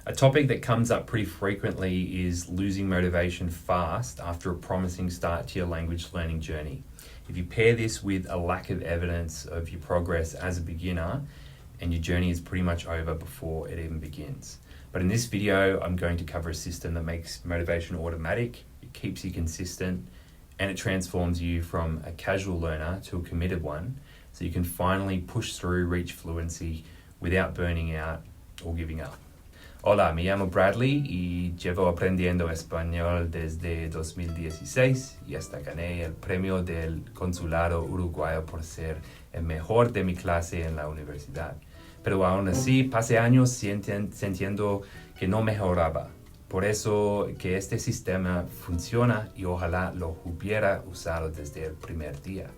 A topic that comes up pretty frequently is losing motivation fast after a promising start to your language learning journey. If you pair this with a lack of evidence of your progress as a beginner, and your journey is pretty much over before it even begins. But in this video, I'm going to cover a system that makes motivation automatic, it keeps you consistent, and it transforms you from a casual learner to a committed one, so you can finally push through, reach fluency without burning out or giving up. Hola, me llamo Bradley y llevo aprendiendo español desde 2016 y hasta gané el premio del Consulado Uruguayo por ser el mejor de mi clase en la universidad. Pero aún así, pasé años sintiendo que no mejoraba. Por eso que este sistema funciona y ojalá lo hubiera usado desde el primer día.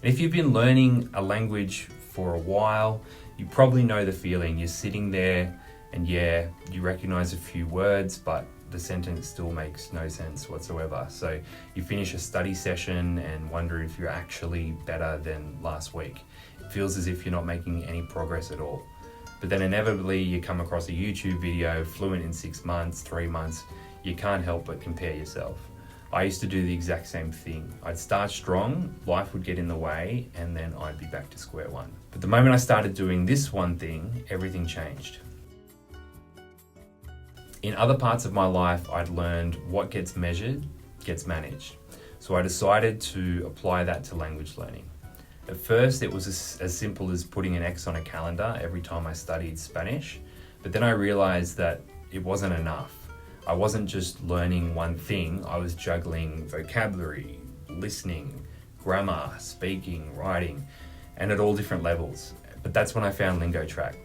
And if you've been learning a language for a while, you probably know the feeling. You're sitting there and yeah, you recognize a few words, but the sentence still makes no sense whatsoever. So you finish a study session and wonder if you're actually better than last week. It feels as if you're not making any progress at all. But then inevitably you come across a YouTube video, fluent in 6 months, 3 months, you can't help but compare yourself. I used to do the exact same thing. I'd start strong, life would get in the way, and then I'd be back to square one. But the moment I started doing this one thing, everything changed. In other parts of my life, I'd learned what gets measured gets managed. So I decided to apply that to language learning. At first, it was as simple as putting an X on a calendar every time I studied Spanish, but then I realized that it wasn't enough. I wasn't just learning one thing, I was juggling vocabulary, listening, grammar, speaking, writing, and at all different levels. But that's when I found Lingotrack.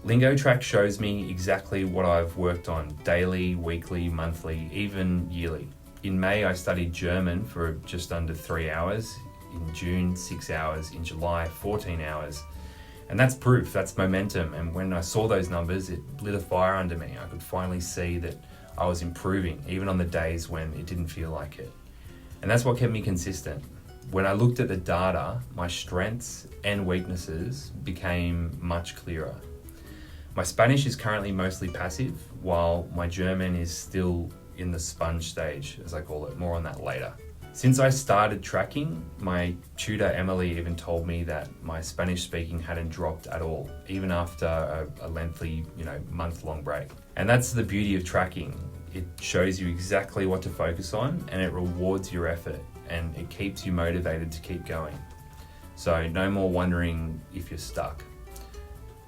Lingotrack shows me exactly what I've worked on daily, weekly, monthly, even yearly. In May, I studied German for just under 3 hours. In June, 6 hours. In July, 14 hours. And that's proof, that's momentum. And when I saw those numbers, it lit a fire under me. I could finally see that I was improving, even on the days when it didn't feel like it. And that's what kept me consistent. When I looked at the data, my strengths and weaknesses became much clearer. My Spanish is currently mostly passive, while my German is still in the sponge stage, as I call it. More on that later. Since I started tracking, my tutor Emily even told me that my Spanish speaking hadn't dropped at all, even after a lengthy, month-long break. And that's the beauty of tracking. It shows you exactly what to focus on, and it rewards your effort, and it keeps you motivated to keep going. So no more wondering if you're stuck.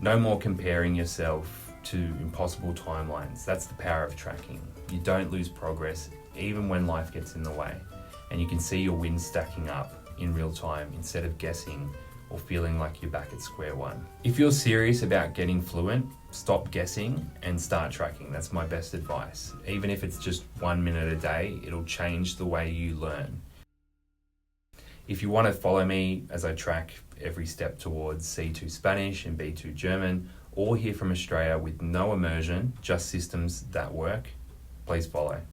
No more comparing yourself to impossible timelines. That's the power of tracking. You don't lose progress even when life gets in the way. And you can see your wins stacking up in real time instead of guessing or feeling like you're back at square one. If you're serious about getting fluent, stop guessing and start tracking. That's my best advice. Even if it's just 1 minute a day, it'll change the way you learn. If you want to follow me as I track every step towards C2 Spanish and B2 German, or here from Australia with no immersion, just systems that work, please follow.